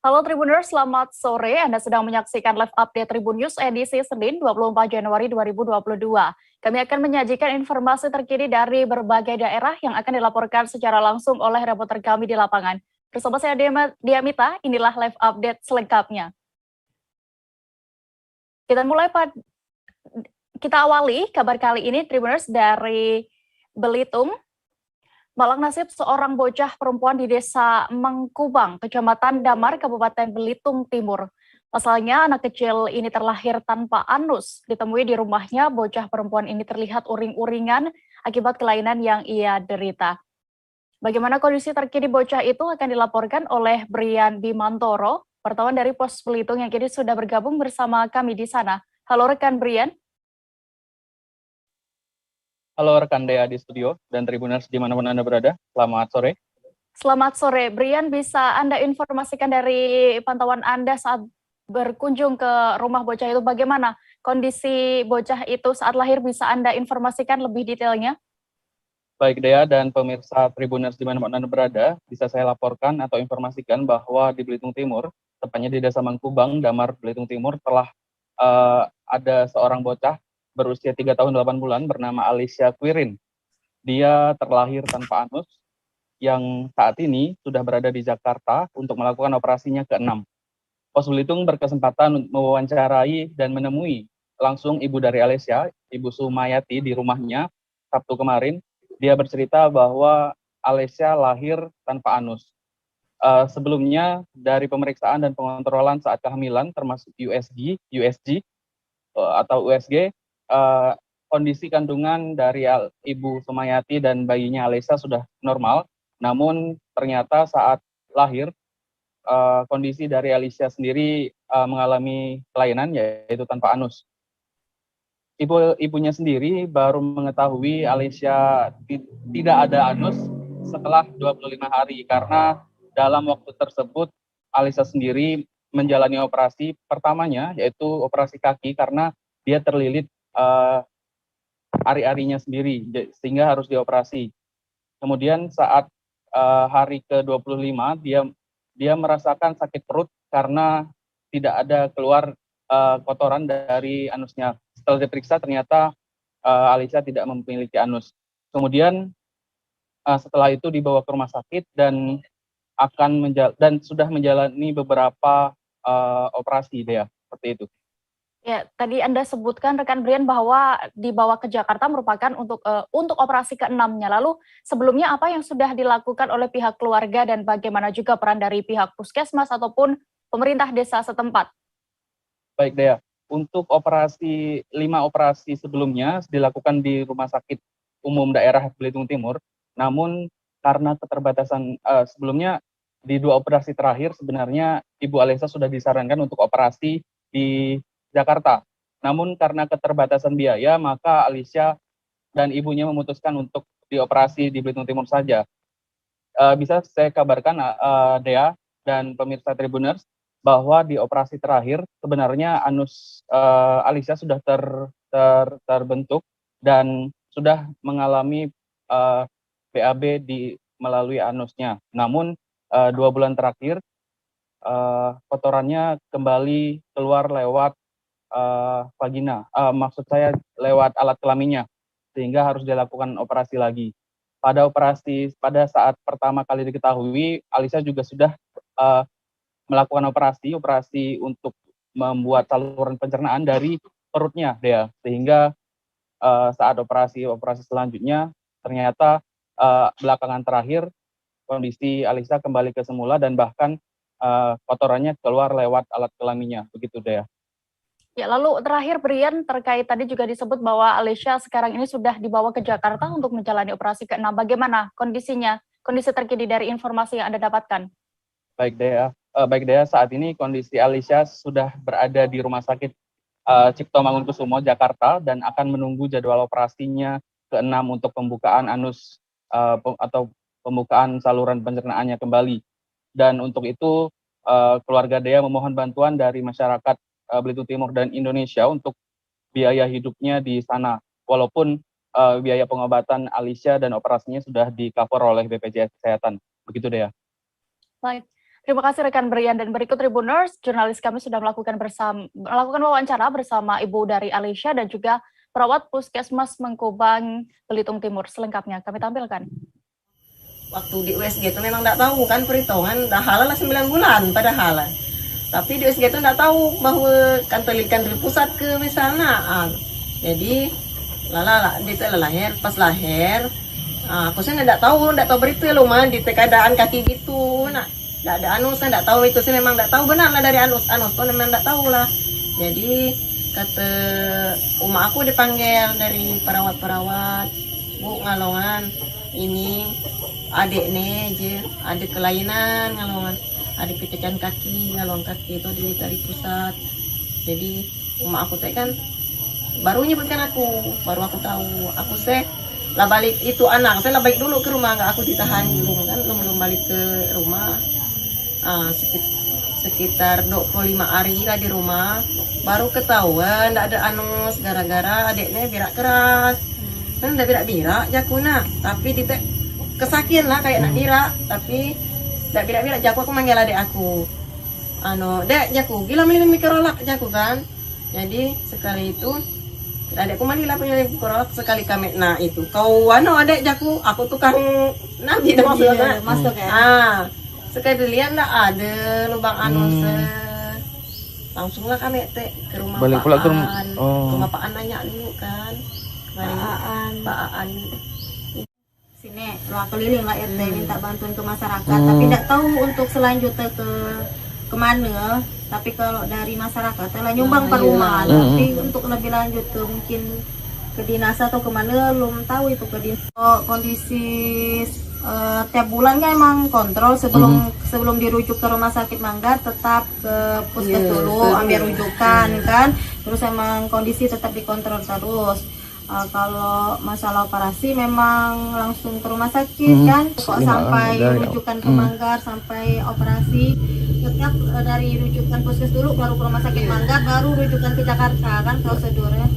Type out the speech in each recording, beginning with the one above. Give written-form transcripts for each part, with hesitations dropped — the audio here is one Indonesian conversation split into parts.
Halo Tribuners, selamat sore. Anda sedang menyaksikan live update Tribun News edisi Senin 24 Januari 2022. Kami akan menyajikan informasi terkini dari berbagai daerah yang akan dilaporkan secara langsung oleh reporter kami di lapangan. Bersama saya Diamita, inilah live update selengkapnya. Kita awali kabar kali ini Tribuners dari Belitung. Malang nasib seorang bocah perempuan di desa Mengkubang, Kecamatan Damar, Kabupaten Belitung Timur. Pasalnya anak kecil ini terlahir tanpa anus. Ditemui di rumahnya, bocah perempuan ini terlihat uring-uringan akibat kelainan yang ia derita. Bagaimana kondisi terkini bocah itu akan dilaporkan oleh Brian Bimantoro, wartawan dari Pos Belitung yang kini sudah bergabung bersama kami di sana. Halo rekan Brian. Halo rekan Dea di studio dan Tribuners dimanapun Anda berada, selamat sore. Selamat sore, Brian, bisa Anda informasikan dari pantauan Anda saat berkunjung ke rumah bocah itu, bagaimana kondisi bocah itu saat lahir, bisa Anda informasikan lebih detailnya? Baik Dea dan pemirsa Tribuners dimanapun Anda berada, bisa saya laporkan atau informasikan bahwa di Belitung Timur, tepatnya di Desa Mangkubang, Damar, Belitung Timur, telah ada seorang bocah berusia 3 tahun 8 bulan bernama Alicia Quirin. Dia terlahir tanpa anus, yang saat ini sudah berada di Jakarta untuk melakukan operasinya ke-6. Pos Belitung berkesempatan mewawancarai dan menemui langsung ibu dari Alicia, Ibu Sumayati, di rumahnya Sabtu kemarin. Dia bercerita bahwa Alicia lahir tanpa anus. Sebelumnya dari pemeriksaan dan pengontrolan saat kehamilan termasuk USG atau USG, kondisi kandungan dari Ibu Sumayati dan bayinya Alicia sudah normal. Namun ternyata saat lahir kondisi dari Alicia sendiri mengalami kelainan, yaitu tanpa anus. Ibunya sendiri baru mengetahui Alicia tidak ada anus setelah 25 hari, karena dalam waktu tersebut Alicia sendiri menjalani operasi pertamanya, yaitu operasi kaki, karena dia terlilit ari-arinya sendiri, sehingga harus dioperasi. Kemudian saat hari ke-25 dia merasakan sakit perut karena tidak ada keluar kotoran dari anusnya. Setelah diperiksa ternyata Alicia tidak memiliki anus. Kemudian setelah itu dibawa ke rumah sakit dan sudah menjalani beberapa operasi, Dea, seperti itu. Ya, tadi Anda sebutkan rekan Brian bahwa dibawa ke Jakarta merupakan untuk operasi ke-6-nya. Lalu sebelumnya apa yang sudah dilakukan oleh pihak keluarga dan bagaimana juga peran dari pihak puskesmas ataupun pemerintah desa setempat? Baik Dea, untuk 5 operasi sebelumnya dilakukan di Rumah Sakit Umum Daerah Belitung Timur, namun karena keterbatasan sebelumnya di 2 operasi terakhir sebenarnya Ibu Alicia sudah disarankan untuk operasi di Jakarta. Namun karena keterbatasan biaya, maka Alicia dan ibunya memutuskan untuk dioperasi di Belitung Timur saja. Bisa saya kabarkan Dea dan pemirsa Tribuners bahwa di operasi terakhir sebenarnya anus Alicia sudah terbentuk dan sudah mengalami BAB melalui anusnya. Namun 2 bulan terakhir kotorannya kembali keluar lewat vagina, maksud saya lewat alat kelaminnya, sehingga harus dilakukan operasi lagi. Pada saat pertama kali diketahui, Alicia juga sudah melakukan operasi untuk membuat saluran pencernaan dari perutnya, Dea, sehingga saat operasi selanjutnya ternyata belakangan terakhir kondisi Alicia kembali ke semula dan bahkan kotorannya keluar lewat alat kelaminnya, begitu Dea. Ya, lalu terakhir Brian, terkait tadi juga disebut bahwa Alicia sekarang ini sudah dibawa ke Jakarta untuk menjalani operasi ke-6. Bagaimana kondisinya? Kondisi terkini dari informasi yang Anda dapatkan? Baik Dea, saat ini kondisi Alicia sudah berada di Rumah Sakit Cipto Mangunkusumo Jakarta dan akan menunggu jadwal operasinya ke-6 untuk pembukaan anus atau pembukaan saluran pencernaannya kembali. Dan untuk itu keluarga Dea memohon bantuan dari masyarakat Belitung Timur dan Indonesia untuk biaya hidupnya di sana. Walaupun biaya pengobatan Alicia dan operasinya sudah di-cover oleh BPJS Kesehatan. Begitu Dea. Baik. Terima kasih rekan Brian, dan berikut Tribuners, jurnalis kami sudah melakukan wawancara bersama Ibu dari Alicia dan juga perawat Puskesmas Mengkubang, Belitung Timur. Selengkapnya kami tampilkan. Waktu di USG itu memang tidak tahu kan perhitungan, dah halal 9 bulan padahal. Tapi di USG itu tidak tahu bahwa kantor pusat ke misalnya. Jadi dia lahir, pas lahir, aku sih tidak tahu berita loh man di keadaan kaki gitu. Nah, tidak ada anus, saya tidak tahu itu sih memang tidak tahu benar lah dari anus tuh memang tidak tahu lah. Jadi kata umak aku dipanggil dari perawat, Bu ngalongan ini adik nih aja ada kelainan ngalongan, ada pecekan kaki ngalong kaki itu dari pusat. Jadi umak aku teh kan baru nyebutkan baru aku tahu. Aku lah balik itu anak saya lah balik dulu ke rumah, nggak aku ditahan dulu kan, belum balik ke rumah. Sekitar 25 hari lah di rumah baru ketahuan tidak ada anus gara-gara adiknya birak keras. Kan udah birak jakuna, tapi kesakian lah kayak nak birak, tapi tidak birak jaku. Aku manggil adik aku, dek jaku gila minum mikrolak jaku kan. Jadi sekali itu adikku mandi lah punya mikrolak, sekali kami nah itu kau adek jaku aku tukang nabi dah masuk ya. Sekali dilihat lah ada lubang anus, langsung lah kami ke rumah balik pula ke rumah. Rumah Pak An nanya dulu kan. Pak Aan sini ruang keliling lah RT minta bantuan ke masyarakat, tapi tidak tahu untuk selanjutnya ke kemana. Tapi kalau dari masyarakat telah nyumbang per rumah, tapi untuk lebih lanjut ke mungkin ke dinas atau kemana belum tahu itu ke dinas. Kondisi tiap bulan kan emang kontrol sebelum dirujuk ke rumah sakit Manggar, tetap ke puskes dulu ambil rujukan kan, terus emang kondisi tetap dikontrol terus. Kalau masalah operasi memang langsung ke rumah sakit kan, kok sampai rujukan ke Manggar sampai operasi tetap dari rujukan puskes dulu baru ke rumah sakit Manggar baru rujukan ke Jakarta kan prosedurnya.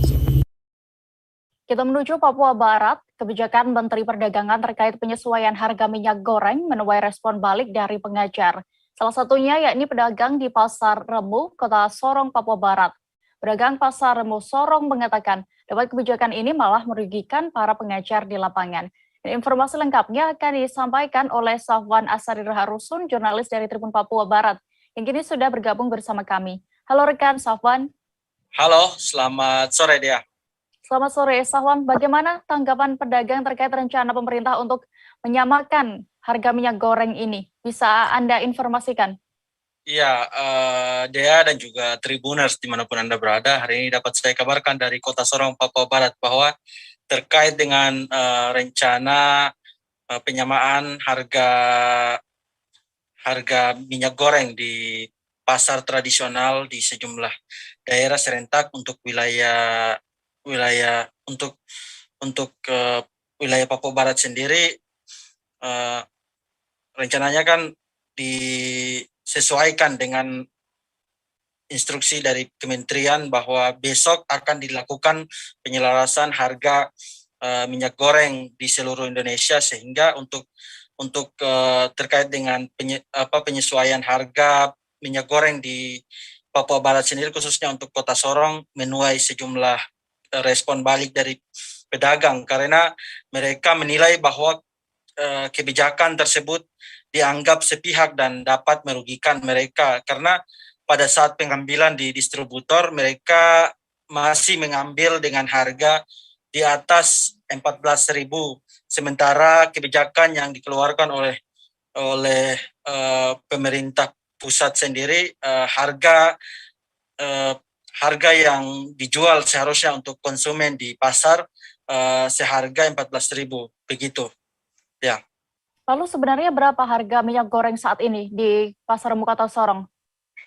Kita menuju Papua Barat. Kebijakan Menteri Perdagangan terkait penyesuaian harga minyak goreng menuai respon balik dari pengajar. Salah satunya yakni pedagang di Pasar Remu, Kota Sorong, Papua Barat. Pedagang Pasar Remu Sorong mengatakan dapat kebijakan ini malah merugikan para pengajar di lapangan. Dan informasi lengkapnya akan disampaikan oleh Safwan Asarir Harusun, jurnalis dari Tribun Papua Barat, yang kini sudah bergabung bersama kami. Halo rekan Safwan. Halo, selamat sore Dea. Selamat sore, Safwan. Bagaimana tanggapan pedagang terkait rencana pemerintah untuk menyamakan harga minyak goreng ini? Bisa Anda informasikan? Iya, Dea dan juga Tribuners dimanapun Anda berada, hari ini dapat saya kabarkan dari Kota Sorong, Papua Barat, bahwa terkait dengan rencana penyamaan harga minyak goreng di pasar tradisional di sejumlah daerah serentak untuk wilayah wilayah Papua Barat sendiri, rencananya kan disesuaikan dengan instruksi dari kementerian bahwa besok akan dilakukan penyelarasan harga minyak goreng di seluruh Indonesia, sehingga untuk terkait dengan penyesuaian harga minyak goreng di Papua Barat sendiri, khususnya untuk Kota Sorong, menuai sejumlah respon balik dari pedagang karena mereka menilai bahwa kebijakan tersebut dianggap sepihak dan dapat merugikan mereka, karena pada saat pengambilan di distributor mereka masih mengambil dengan harga di atas 14.000, sementara kebijakan yang dikeluarkan oleh pemerintah pusat sendiri, harga yang dijual seharusnya untuk konsumen di pasar seharga 14.000, begitu. Ya. Lalu sebenarnya berapa harga minyak goreng saat ini di Pasar Remu Kota Sorong?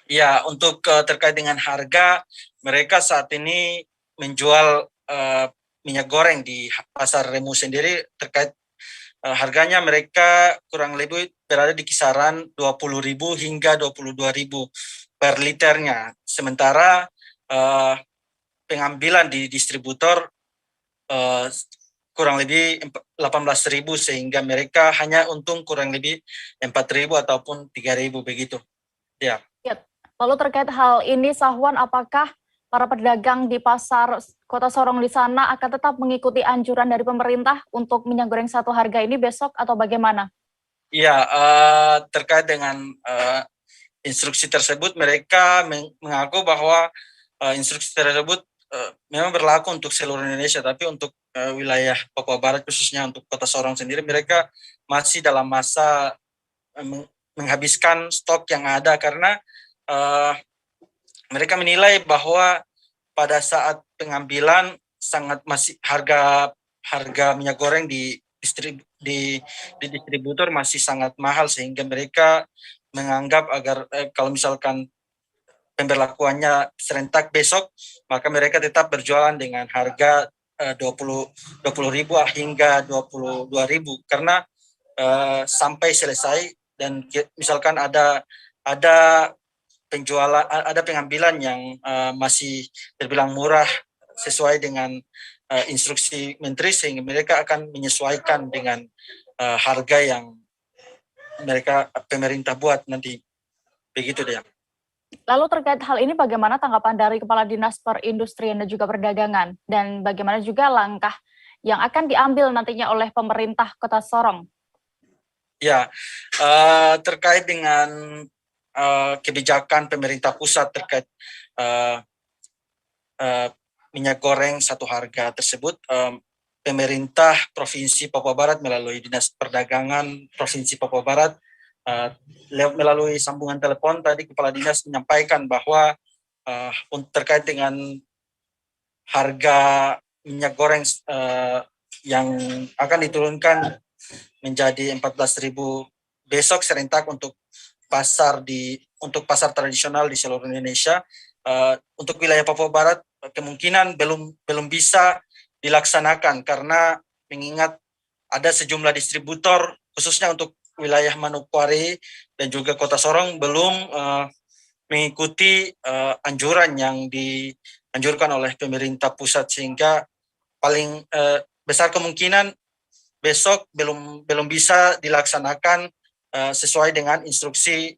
Ya, untuk terkait dengan harga, mereka saat ini menjual minyak goreng di Pasar Remu sendiri, terkait harganya mereka kurang lebih berada di kisaran 20.000 hingga 22.000 per liternya. Sementara pengambilan di distributor kurang lebih 18.000 sehingga mereka hanya untung kurang lebih 4.000 ataupun 3.000 begitu. Ya. Lalu terkait hal ini, Sahwan, apakah para pedagang di pasar Kota Sorong di sana akan tetap mengikuti anjuran dari pemerintah untuk minyak goreng satu harga ini besok atau bagaimana? Ya, terkait dengan instruksi tersebut, mereka mengaku bahwa instruksi tersebut memang berlaku untuk seluruh Indonesia, tapi untuk wilayah Papua Barat khususnya untuk Kota Sorong sendiri, mereka masih dalam masa menghabiskan stok yang ada karena mereka menilai bahwa pada saat pengambilan masih harga minyak goreng di distributor masih sangat mahal sehingga mereka menganggap agar kalau misalkan pemberlakuannya serentak besok, maka mereka tetap berjualan dengan harga 20.000 hingga 22.000 karena sampai selesai dan misalkan ada pengambilan yang masih terbilang murah sesuai dengan instruksi menteri sehingga mereka akan menyesuaikan dengan harga yang pemerintah buat nanti begitu deh. Lalu terkait hal ini bagaimana tanggapan dari Kepala Dinas Perindustrian dan juga Perdagangan dan bagaimana juga langkah yang akan diambil nantinya oleh pemerintah Kota Sorong? Ya, terkait dengan kebijakan pemerintah pusat terkait minyak goreng satu harga tersebut, pemerintah Provinsi Papua Barat melalui Dinas Perdagangan Provinsi Papua Barat melalui sambungan telepon tadi Kepala Dinas menyampaikan bahwa terkait dengan harga minyak goreng yang akan diturunkan menjadi 14.000 besok serentak untuk pasar tradisional di seluruh Indonesia. Untuk wilayah Papua Barat kemungkinan belum bisa dilaksanakan karena mengingat ada sejumlah distributor khususnya untuk wilayah Manokwari dan juga Kota Sorong belum mengikuti anjuran yang dianjurkan oleh pemerintah pusat sehingga paling besar kemungkinan besok belum bisa dilaksanakan sesuai dengan instruksi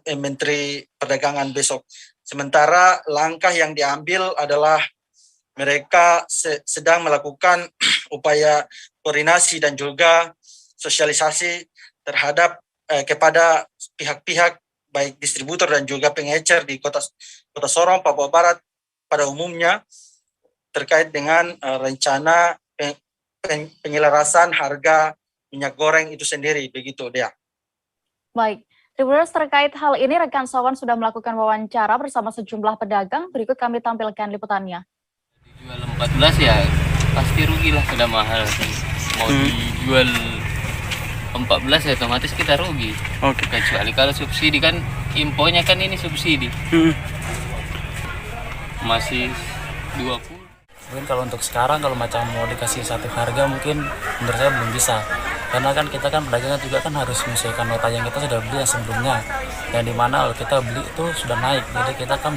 Menteri Perdagangan besok. Sementara langkah yang diambil adalah mereka sedang melakukan upaya koordinasi dan juga sosialisasi terhadap kepada pihak-pihak baik distributor dan juga pengecer di Kota Sorong, Papua Barat pada umumnya terkait dengan rencana penyelarasan harga minyak goreng itu sendiri begitu dia. Baik. Tribuners, terkait hal ini rekan Sahwan sudah melakukan wawancara bersama sejumlah pedagang. Berikut kami tampilkan liputannya. Dijual 14 ya pasti rugi lah, sudah mahal. Mau dijual 14 ya otomatis kita rugi. Oke. Kecuali kalau subsidi kan, imponya kan ini subsidi. Masih 20. Mungkin kalau untuk sekarang kalau macam mau dikasih satu harga mungkin menurut saya belum bisa. Karena kan kita kan pedagang juga kan harus menyesuaikan nota yang kita sudah beli yang sebelumnya. Yang dimana kalau kita beli itu sudah naik. Jadi kita kan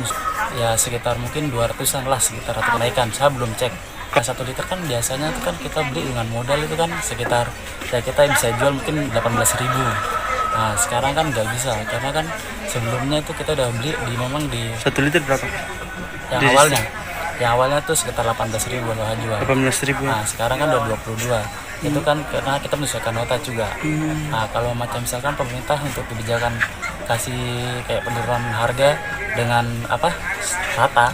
ya sekitar mungkin 200-an lah sekitar atau kenaikan. Saya belum cek. 1 liter kan biasanya itu kan kita beli dengan modal itu kan sekitar ya kita bisa jual mungkin 18.000. Nah sekarang kan nggak bisa karena kan sebelumnya itu kita udah beli memang di 1 liter berapa? Yang awalnya tuh sekitar 18.000 kalau jual. 18.000. Nah sekarang kan udah 22. Itu kan karena kita menyesuaikan nota juga. Nah kalau macam misalkan pemerintah untuk kebijakan kasih kayak penurunan harga dengan rata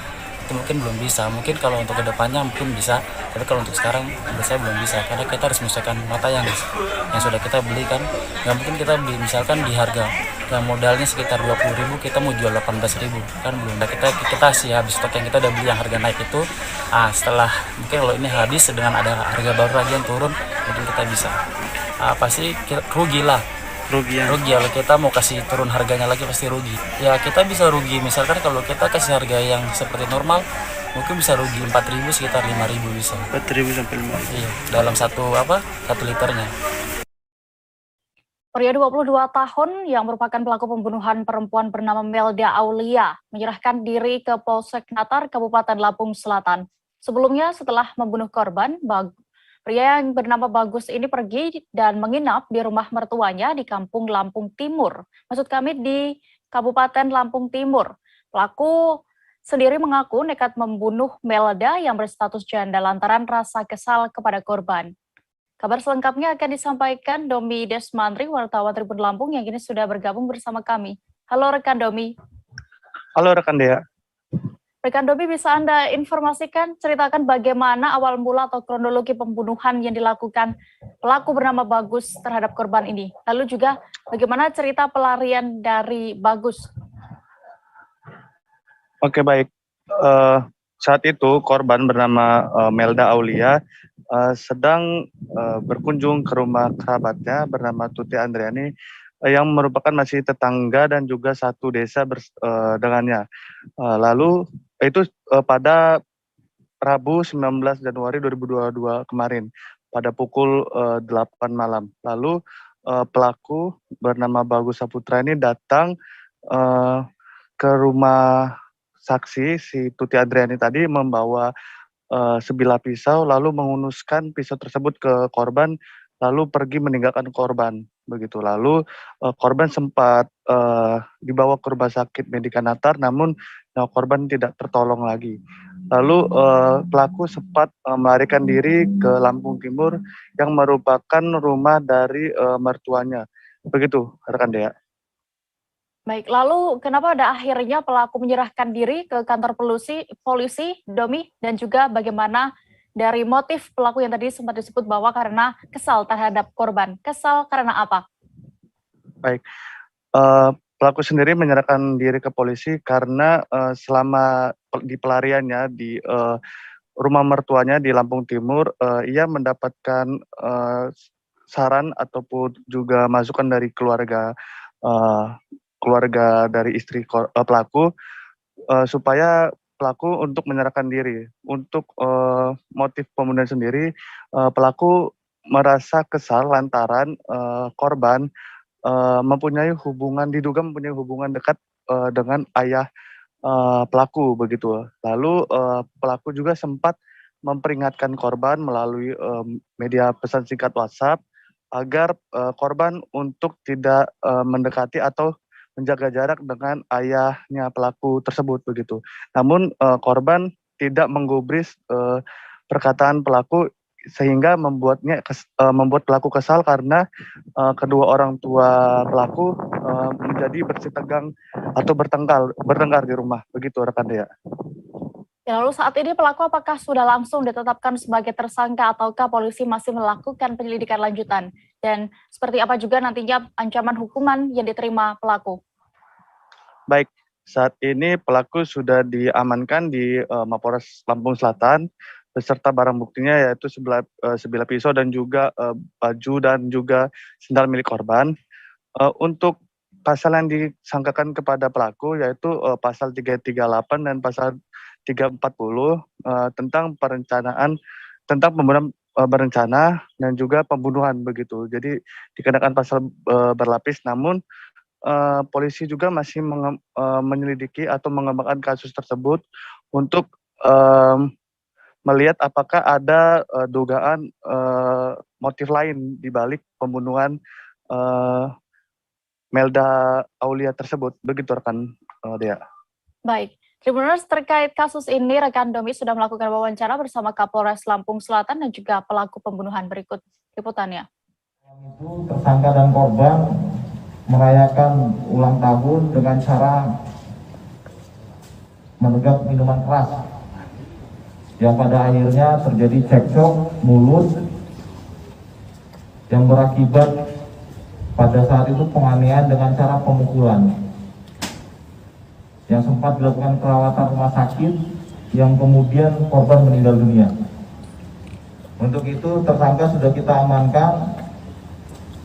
itu mungkin belum bisa. Mungkin kalau untuk kedepannya mungkin bisa, tapi kalau untuk sekarang menurut saya belum bisa karena kita harus menyesuaikan nota yang sudah kita beli kan. Nggak mungkin kita beli misalkan di harga yang modalnya sekitar 20.000 kita mau jual 18.000 kan belum. Nah, kita sih habis stok yang kita udah beli yang harga naik itu. Setelah mungkin kalau ini habis dengan ada harga baru lagi yang turun mungkin kita bisa. Pasti rugi lah. Rugi kalau kita mau kasih turun harganya lagi pasti rugi. Ya kita bisa rugi misalkan kalau kita kasih harga yang seperti normal mungkin bisa rugi 4.000 sekitar 5.000 bisa. 4.000 sampai 5.000. Iya, dalam satu liternya. Pria 22 tahun yang merupakan pelaku pembunuhan perempuan bernama Melda Aulia menyerahkan diri ke Polsek Natar, Kabupaten Lampung Selatan. Sebelumnya, setelah membunuh korban, pria yang bernama Bagus ini pergi dan menginap di rumah mertuanya di Kampung Lampung Timur. Maksud kami di Kabupaten Lampung Timur. Pelaku sendiri mengaku nekat membunuh Melda yang berstatus janda lantaran rasa kesal kepada korban. Kabar selengkapnya akan disampaikan Domi Desmandri, wartawan Tribun Lampung yang kini sudah bergabung bersama kami. Halo rekan Domi. Halo rekan Dea. Rekan Domi, bisa Anda informasikan, ceritakan bagaimana awal mula atau kronologi pembunuhan yang dilakukan pelaku bernama Bagus terhadap korban ini. Lalu juga bagaimana cerita pelarian dari Bagus. Oke, baik. Saat itu korban bernama Melda Aulia sedang berkunjung ke rumah kerabatnya bernama Tuti Andriani yang merupakan masih tetangga dan juga satu desa dengannya. Lalu itu pada Rabu 19 Januari 2022 kemarin pada pukul 8 malam. Lalu pelaku bernama Bagus Saputra ini datang ke rumah saksi si Tuti Andriani tadi membawa sebilah pisau lalu menghunuskan pisau tersebut ke korban lalu pergi meninggalkan korban begitu. Lalu korban sempat dibawa ke rumah sakit Medika Natar namun korban tidak tertolong lagi. Lalu pelaku sempat melarikan diri ke Lampung Timur yang merupakan rumah dari mertuanya. Begitu rekan Dea. Baik, lalu kenapa pada akhirnya pelaku menyerahkan diri ke kantor polisi, Domi, dan juga bagaimana dari motif pelaku yang tadi sempat disebut bahwa karena kesal terhadap korban. Kesal karena apa? Baik, pelaku sendiri menyerahkan diri ke polisi karena selama di pelariannya di rumah mertuanya di Lampung Timur, ia mendapatkan saran ataupun juga masukan dari keluarga dari istri pelaku supaya pelaku untuk menyerahkan diri. Untuk motif pembunuhan sendiri, pelaku merasa kesal lantaran korban diduga mempunyai hubungan dekat dengan ayah pelaku begitu. Lalu pelaku juga sempat memperingatkan korban melalui media pesan singkat WhatsApp agar korban untuk tidak mendekati atau menjaga jarak dengan ayahnya pelaku tersebut begitu. Namun korban tidak menggubris perkataan pelaku sehingga membuat pelaku kesal karena kedua orang tua pelaku menjadi bersitegang atau bertengkar di rumah begitu rekan Dea. Ya, lalu saat ini pelaku apakah sudah langsung ditetapkan sebagai tersangka ataukah polisi masih melakukan penyelidikan lanjutan? Dan seperti apa juga nantinya ancaman hukuman yang diterima pelaku? Baik, saat ini pelaku sudah diamankan di Mapolres Lampung Selatan beserta barang buktinya yaitu sebilah pisau dan juga baju dan juga sendal milik korban. Untuk pasal yang disangkakan kepada pelaku yaitu pasal 338 dan pasal 340 tentang pembunuhan berencana dan juga pembunuhan begitu. Jadi dikenakan pasal berlapis, namun polisi juga masih menyelidiki atau mengembangkan kasus tersebut untuk melihat apakah ada dugaan motif lain di balik pembunuhan Melda Aulia tersebut. Begitu rekan Dea. Baik. Tribuners, terkait kasus ini, rekan Domi sudah melakukan wawancara bersama Kapolres Lampung Selatan dan juga pelaku pembunuhan. Berikut liputannya. Itu tersangka dan korban merayakan ulang tahun dengan cara menegak minuman keras, yang pada akhirnya terjadi cekcok mulut yang berakibat pada saat itu penganiayaan dengan cara pemukulan, yang sempat dilakukan perawatan rumah sakit yang kemudian korban meninggal dunia. Untuk itu tersangka sudah kita amankan,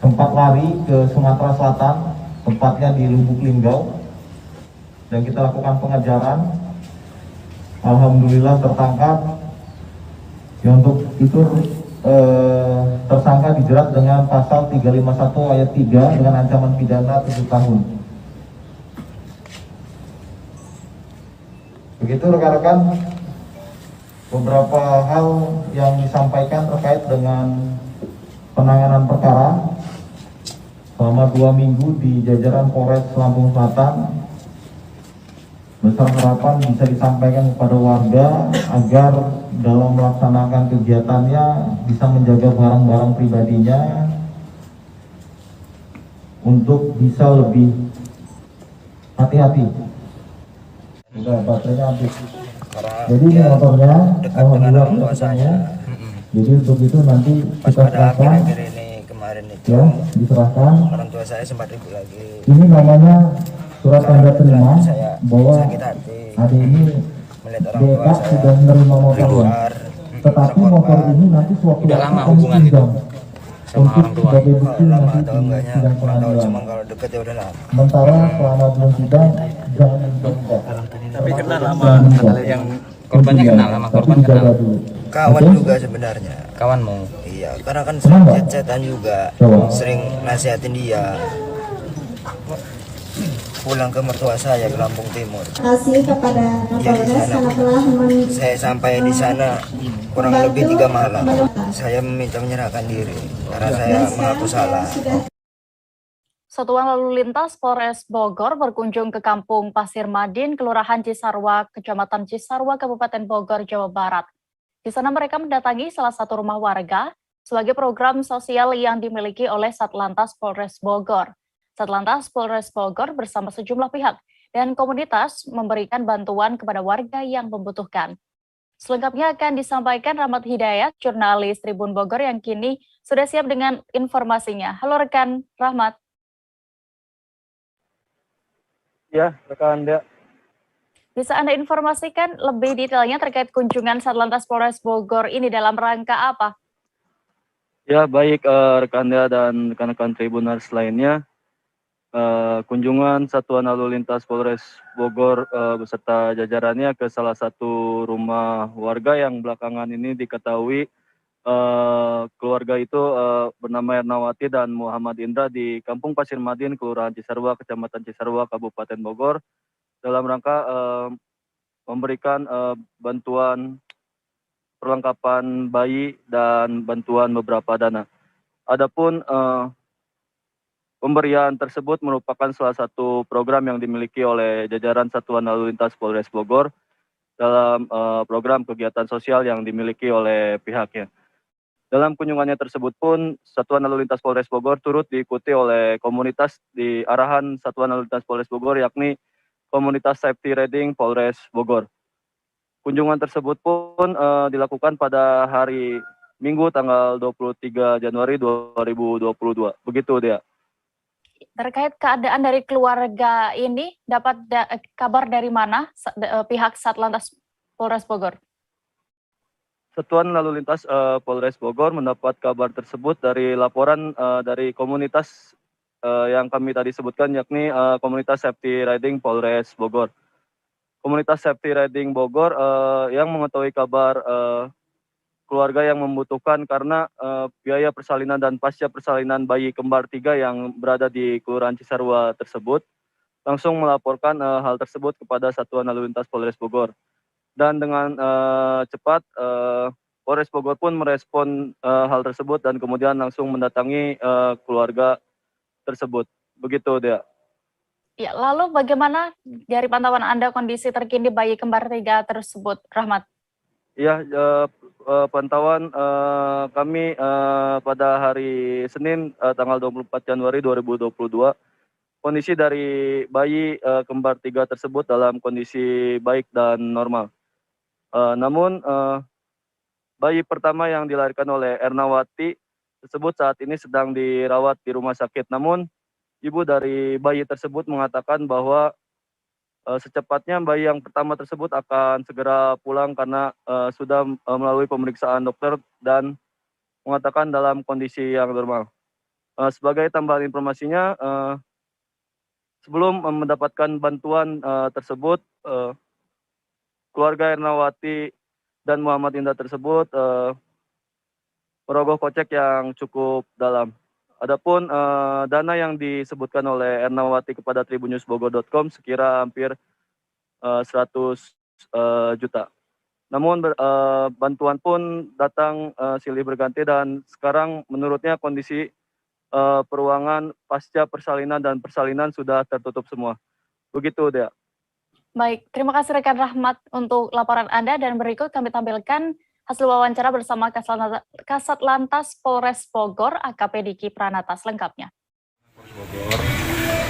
sempat lari ke Sumatera Selatan, tepatnya di Lubuk Linggau, dan kita lakukan pengejaran. Alhamdulillah tertangkap. Ya, untuk itu tersangka dijerat dengan pasal 351 ayat 3 dengan ancaman pidana 7 tahun. Begitu rekan-rekan. beberapa hal yang disampaikan terkait dengan penanganan perkara selama 2 minggu di jajaran Polres Lampung Selatan. Besar harapan bisa disampaikan kepada warga agar dalam melaksanakan kegiatannya bisa menjaga barang-barang pribadinya untuk bisa lebih hati-hati. Udah, baterainya habis. Jadi ini motornya, alhamdulillah saya. Jadi untuk itu nanti kita serahkan. Ya, diserahkan. Orang tua saya sempat ribut lagi. Ini namanya surat tanda terima bahwa hari ini BK sudah menerima motornya. Tetapi motor ini nanti suatu waktu akan dipinjam untuk sebagai bukti nanti di sidang pengadilan. Sementara selama belum sidang jangan dibuka. Tapi kenal lama yang korbannya kenal sama korban kenal. Kawan juga sebenarnya. Kawanmu? Iya, karena kan sering chat-chatan juga. Sering nasihatin dia. Pulang ke mertua saya ke Lampung Timur. Kasih kepada Kapolres karena telah saya sampai di sana kurang lebih 3 malam. Saya meminta menyerahkan diri karena saya mengaku salah. Satuan Lalu Lintas Polres Bogor berkunjung ke Kampung Pasir Madin, Kelurahan Cisarua, Kecamatan Cisarua, Kabupaten Bogor, Jawa Barat. Di sana mereka mendatangi salah satu rumah warga sebagai program sosial yang dimiliki oleh Satlantas Polres Bogor. Satlantas Polres Bogor bersama sejumlah pihak dan komunitas memberikan bantuan kepada warga yang membutuhkan. Selengkapnya akan disampaikan Rahmat Hidayat, jurnalis Tribun Bogor yang kini sudah siap dengan informasinya. Halo rekan Rahmat. Ya, rekan Dea. Bisa Anda informasikan lebih detailnya terkait kunjungan Satlantas Polres Bogor ini dalam rangka apa? Ya, baik rekan Dea dan rekan-rekan Tribuners lainnya. Kunjungan Satuan Lalu Lintas Polres Bogor beserta jajarannya ke salah satu rumah warga yang belakangan ini diketahui keluarga itu bernama Ernawati dan Muhammad Indra di Kampung Pasir Madin, Kelurahan Cisarua, Kecamatan Cisarua, Kabupaten Bogor, dalam rangka memberikan bantuan perlengkapan bayi dan bantuan beberapa dana. Adapun pemberian tersebut merupakan salah satu program yang dimiliki oleh jajaran Satuan Lalu Lintas Polres Bogor dalam program kegiatan sosial yang dimiliki oleh pihaknya. Dalam kunjungannya tersebut pun, Satuan Lalu Lintas Polres Bogor turut diikuti oleh komunitas di arahan Satuan Lalu Lintas Polres Bogor, yakni Komunitas Safety Riding Polres Bogor. Kunjungan tersebut pun dilakukan pada hari Minggu tanggal 23 Januari 2022. Begitu dia. Terkait keadaan dari keluarga ini, dapat kabar dari mana pihak Satlantas Polres Bogor? Satuan Lalu Lintas Polres Bogor mendapat kabar tersebut dari laporan dari komunitas yang kami tadi sebutkan, yakni Komunitas Safety Riding Polres Bogor. Komunitas Safety Riding Bogor yang mengetahui kabar keluarga yang membutuhkan karena biaya persalinan dan pasca persalinan bayi kembar 3 yang berada di Kelurahan Cisarua tersebut, langsung melaporkan hal tersebut kepada Satuan Lalu Lintas Polres Bogor. Dan dengan cepat Polres Bogor pun merespon hal tersebut dan kemudian langsung mendatangi keluarga tersebut. Begitu dia. Ya, lalu bagaimana dari pantauan Anda kondisi terkini bayi kembar 3 tersebut, Rahmat? Ya, pantauan kami pada hari Senin tanggal 24 Januari 2022, kondisi dari bayi kembar 3 tersebut dalam kondisi baik dan normal. Namun bayi pertama yang dilahirkan oleh Ernawati tersebut saat ini sedang dirawat di rumah sakit. Namun ibu dari bayi tersebut mengatakan bahwa secepatnya bayi yang pertama tersebut akan segera pulang karena sudah melalui pemeriksaan dokter dan mengatakan dalam kondisi yang normal. Sebagai tambahan informasinya, sebelum mendapatkan bantuan tersebut, keluarga Ernawati dan Muhammad Indra tersebut merogoh kocek yang cukup dalam. Adapun dana yang disebutkan oleh Ernawati kepada tribunnewsbogor.com sekira hampir 100 juta. Namun bantuan pun datang silih berganti dan sekarang menurutnya kondisi peruangan pasca persalinan dan persalinan sudah tertutup semua. Begitu, Dea. Baik, terima kasih rekan Rahmat untuk laporan Anda dan berikut kami tampilkan hasil wawancara bersama Kasat Lantas Polres Bogor AKP Diki Pranata selengkapnya. Bogor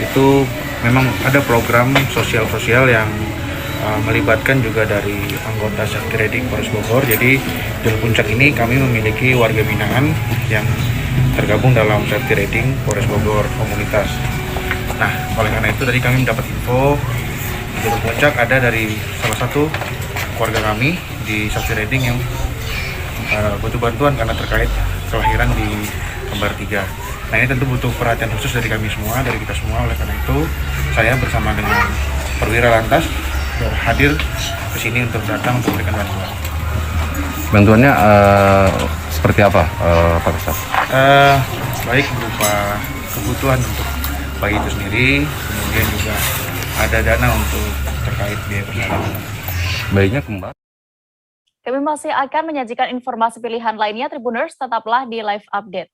itu memang ada program sosial yang melibatkan juga dari anggota Safety Riding Polres Bogor. Jadi di Puncak ini kami memiliki warga binaan yang tergabung dalam Safety Riding Polres Bogor komunitas. Nah, oleh karena itu tadi kami mendapat info di Puncak ada dari salah satu keluarga kami di Safety Riding yang butuh bantuan karena terkait kelahiran di kembar 3. Nah, ini tentu butuh perhatian khusus dari kami semua, dari kita semua. Oleh karena itu, saya bersama dengan Perwira Lantas hadir ke sini untuk datang untuk memberikan bantuan. Bantuannya seperti apa, Pak Kasat? Baik berupa kebutuhan untuk bayi itu sendiri, kemudian juga ada dana untuk terkait biaya persalinan. Bayinya kembar. Kami masih akan menyajikan informasi pilihan lainnya, Tribuners, tetaplah di Live Update.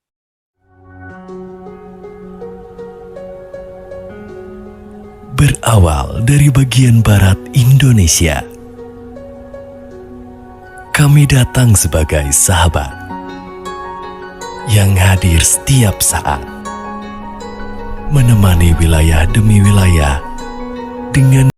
Berawal dari bagian barat Indonesia, kami datang sebagai sahabat yang hadir setiap saat, menemani wilayah demi wilayah dengan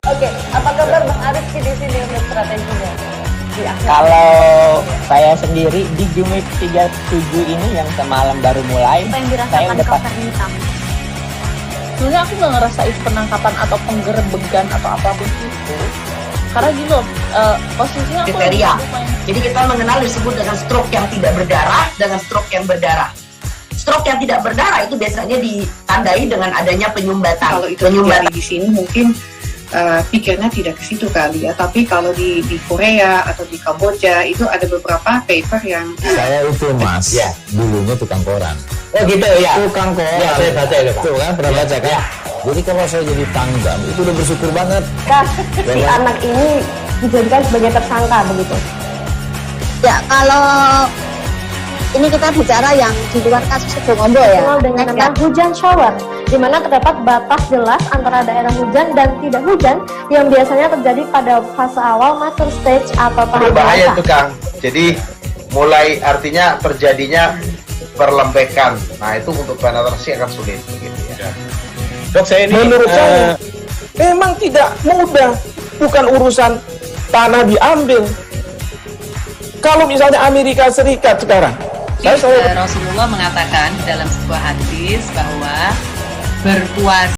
Oke, apa kabar Bang Arif di sini untuk strateginya? Kalau saya sendiri di Jumit 37 ini yang semalam baru mulai, Apa yang saya dirasakan udah Kapten Hitam? Sebenarnya aku nggak ngerasain penangkapan atau penggerebegan atau apapun itu. Karena gini loh, posisinya aku kriteria. Jadi kita mengenal disebut dengan stroke yang tidak berdarah dengan stroke yang berdarah. Stroke yang tidak berdarah itu biasanya ditandai dengan adanya penyumbatan. Kalau itu terjadi di sini mungkin pikirnya tidak ke situ kali ya. Tapi kalau di Korea atau di Kamboja itu ada beberapa paper yang saya itu Mas, ya dulunya tukang koran. Oh gitu ya. Tukang koran. Ya, saya baca itu Pak. Tuh kan pernah baca kan? Ya. Jadi kalau saya jadi pangdam itu udah bersyukur banget. Si anak ini dijadikan sebagai tersangka begitu. Ya, kalau ini kita bicara yang di luar kasus Situbondo ya. Dengan tentang hujan shower, di mana terdapat batas jelas antara daerah hujan dan tidak hujan yang biasanya terjadi pada fase awal mature stage atau tahap berbahaya tuh Kang. Jadi mulai artinya terjadinya perlembekan. Nah itu untuk penetrasi akan sulit begitu ya. Dok, saya ini menurut saya memang tidak mudah, bukan urusan tanah diambil. Kalau misalnya Amerika Serikat sekarang, Rasulullah mengatakan dalam sebuah hadis bahwa berpuasa